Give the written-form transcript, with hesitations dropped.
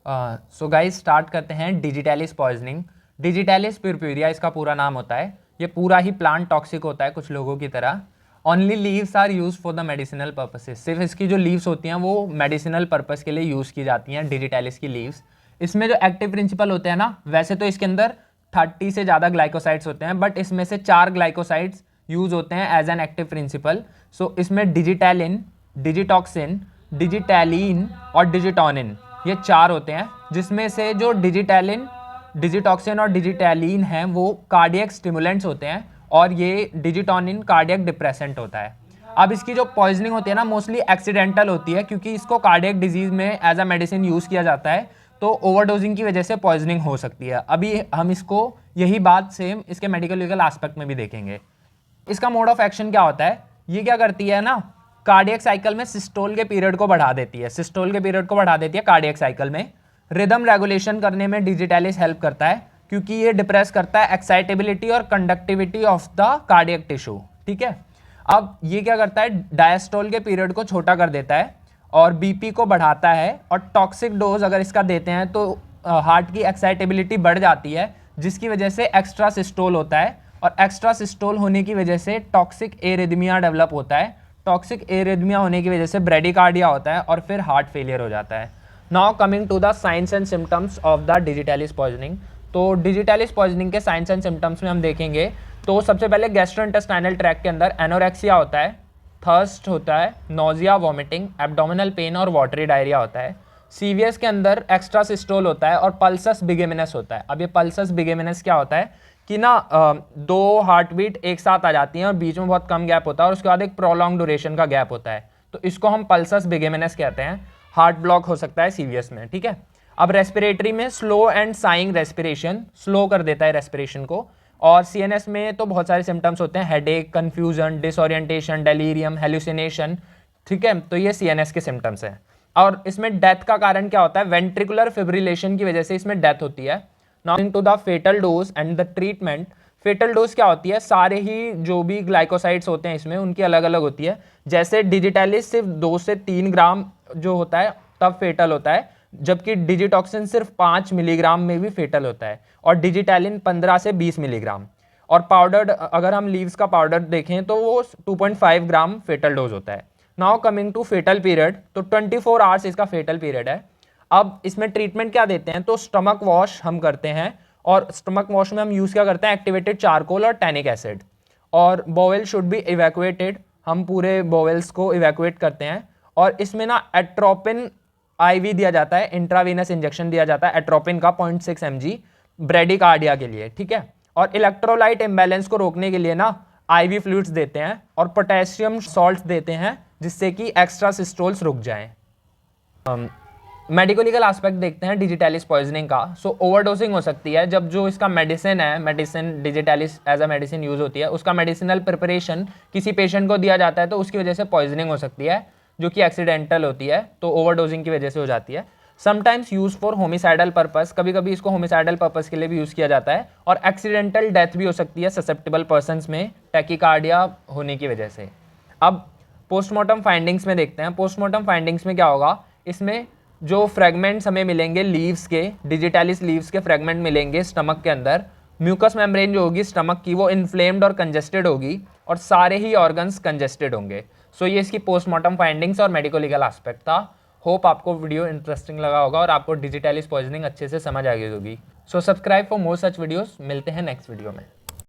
So guys start करते हैं digitalis poisoning. Digitalis purpurea इसका पूरा नाम होता है। ये पूरा ही प्लांट टॉक्सिक होता है कुछ लोगों की तरह। Only leaves are use for the medicinal purposes. सिर्फ इसकी जो लीव्स होती हैं वो मेडिसिनल पर्पस के लिए यूज़ की जाती हैं डिजिटैलिस की लीव्स। इसमें जो एक्टिव प्रिंसिपल होते हैं ना, वैसे तो इसके अंदर 30 से ज़्यादा ग्लाइकोसाइड्स होते हैं, बट इसमें से 4 ग्लाइकोसाइड्स यूज होते हैं एज एन एक्टिव प्रिंसिपल। सो इसमें डिजिटैलिन, डिजिटॉक्सिन, डिजिटैलिन और डिजिटोनिन, ये 4 होते हैं, जिसमें से जो डिजिटैलिन, डिजिटॉक्सिन और डिजिटैलिन हैं वो कार्डियक स्टिमुलेंट्स होते हैं और ये डिजिटोनिन कार्डियक डिप्रेसेंट होता है। अब इसकी जो पॉइजनिंग होती है ना, मोस्टली एक्सीडेंटल होती है, क्योंकि इसको कार्डियक डिजीज में एज अ मेडिसिन यूज़ किया जाता है, तो ओवरडोजिंग की वजह से पॉइजनिंग हो सकती है। अभी हम इसको यही बात सेम इसके मेडिकल लीगल एस्पेक्ट में भी देखेंगे। इसका मोड ऑफ एक्शन क्या होता है, ये क्या करती है ना, कार्डियक साइकिल में सिस्टोल के पीरियड को बढ़ा देती है। सिस्टोल के पीरियड को बढ़ा देती है कार्डियक साइकिल में। रिदम रेगुलेशन करने में डिजिटैलिस हेल्प करता है, क्योंकि ये डिप्रेस करता है एक्साइटेबिलिटी और conductivity of the cardiac tissue. ठीक है, अब ये क्या करता है, डायस्टोल के पीरियड को छोटा कर देता है और बीपी को बढ़ाता है। और टॉक्सिक डोज अगर इसका देते हैं तो हार्ट की एक्साइटेबिलिटी बढ़ जाती है, जिसकी वजह से एक्स्ट्रा सिस्टोल होता है, और एक्स्ट्रा सिस्टोल होने की वजह से टॉक्सिक एरिथमिया डेवलप होता है। टॉक्सिक एरिथमिया होने की वजह से ब्रेडिकार्डिया होता है और फिर हार्ट फेलियर हो जाता है। Now coming to the signs and symptoms of the digitalis poisoning. तो डिजिटैलिस पॉइजनिंग के साइंस एंड सिम्टम्स में हम देखेंगे तो सबसे पहले गैस्ट्रोइंटेस्टाइनल ट्रैक्ट के अंदर एनोरेक्सिया होता है, थर्स्ट होता है, नोजिया, वॉमिटिंग, एब्डोमिनल पेन और वाटरी डायरिया होता है। सीवीएस के अंदर एक्स्ट्रा सिस्टोल होता है और पल्सस बिगेमिनस होता है। अब ये पल्सस बिगेमिनस क्या होता है कि ना, 2 हार्ट बीट एक साथ आ जाती हैं और बीच में बहुत कम गैप होता है और उसके बाद एक प्रोलॉन्ग ड्यूरेशन का गैप होता है, तो इसको हम पल्सस बिगेमिनस कहते हैं। हार्ट ब्लॉक हो सकता है सीवीएस में। ठीक है, अब रेस्पिरेटरी में slow and saying respiration, slow कर देता है रेस्पिरेशन को। और सीएनएस में तो बहुत सारे सिम्टम्स होते हैं, headache, confusion, disorientation, delirium, hallucination. ठीक है, तो ये सीएनएस के सिम्टम्स हैं। और इसमें डेथ का कारण क्या होता है, वेंट्रिकुलर फिब्रिलेशन की वजह से इसमें डेथ होती है। Now to the fatal dose and the treatment. Fatal dose क्या होती है, सारे ही जो भी ग्लाइकोसाइड्स होते हैं इसमें उनकी अलग अलग होती है। जैसे डिजिटैलिस सिर्फ 2 से 3 ग्राम जो होता है तब फेटल होता है, जबकि डिजिटॉक्सिन सिर्फ 5 मिलीग्राम में भी फेटल होता है, और डिजिटैलिन 15 से 20 मिलीग्राम। और पाउडर, अगर हम लीव्स का पाउडर देखें तो वो 2.5 ग्राम फेटल डोज होता है। Now coming to fatal period, तो 24 आवर्स इसका फेटल पीरियड है। अब इसमें ट्रीटमेंट क्या देते हैं, तो स्टमक वॉश हम करते हैं, और स्टमक वॉश में हम यूज़ क्या करते हैं, एक्टिवेटेड चारकोल और टैनिक एसिड। और बोवेल शुड बी इवैक्यूएटेड, हम पूरे बोवेल्स को इवैक्यूएट करते हैं। और इसमें ना एट्रोपिन आईवी दिया जाता है, इंट्रावीनस इंजेक्शन दिया जाता है एट्रोपिन का 0.6 mg ब्रेडिकार्डिया के लिए। ठीक है, और इलेक्ट्रोलाइट इम्बैलेंस को रोकने के लिए ना आईवी फ्लूइड्स देते हैं और पोटेशियम सॉल्ट्स देते हैं, जिससे कि एक्स्ट्रा सिस्टोल्स रुक जाएं। मेडिको लीगल एस्पेक्ट देखते हैं डिजिटैलिस पॉइजनिंग का। सो ओवरडोजिंग हो सकती है जब जो इसका मेडिसिन है, medicine digitalis as a medicine use होती है, उसका मेडिसिनल प्रिपरेशन किसी पेशेंट को दिया जाता है, तो उसकी वजह से पॉइजनिंग हो सकती है, जो कि एक्सीडेंटल होती है, तो ओवरडोजिंग की वजह से हो जाती है। Sometimes use for homicidal purpose, कभी कभी इसको होमिसाइडल पर्पस के लिए भी यूज़ किया जाता है। और एक्सीडेंटल डेथ भी हो सकती है ससेप्टेबल पर्सन्स में टैकीकार्डिया होने की वजह से। अब पोस्टमार्टम फाइंडिंग्स में देखते हैं। पोस्टमार्टम फाइंडिंग्स में क्या होगा, इसमें जो फ्रेगमेंट्स हमें मिलेंगे लीव्स के, डिजिटैलिस लीव्स के फ्रेगमेंट मिलेंगे स्टमक के अंदर। म्यूकस मेम्ब्रेन जो होगी स्टमक की, वो इन्फ्लेम्ड और कंजेस्टेड होगी, और सारे ही ऑर्गन्स कंजेस्टेड होंगे। सो ये इसकी पोस्टमार्टम फाइंडिंग्स और मेडिको लीगल एस्पेक्ट था। होप आपको वीडियो इंटरेस्टिंग लगा होगा और आपको डिजिटैलिस पॉइजनिंग अच्छे से समझ आ गई होगी। So subscribe for more such videos. मिलते हैं नेक्स्ट वीडियो में।